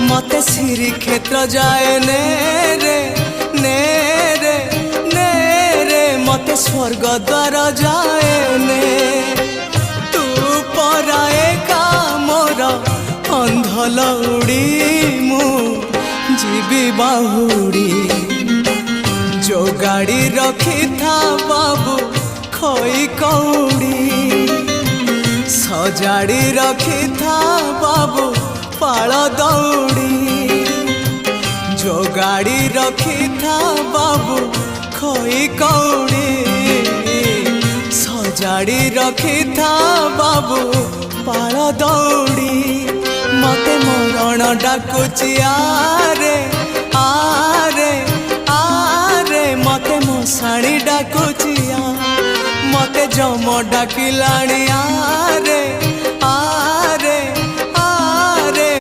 मते श्री क्षेत्र जाए ने रे ने रे ने रे मते स्वर्ग द्वार जाए ने तू पराए का मोर अंधलौड़ी मु जीवी बाहुड़ी जो गाड़ी रखी था बाबू खई कौड़ी सजाड़ी रखी था बाबू पाल दौड़ी जो गाड़ी रखी था बाबू खई कौड़ी सजाड़ी रखी था बाबू पाल दौड़ी मते मरण डाकुची आरे आरे आरे मते मशाणी डाकुची मते जम डाकिलाणी आरे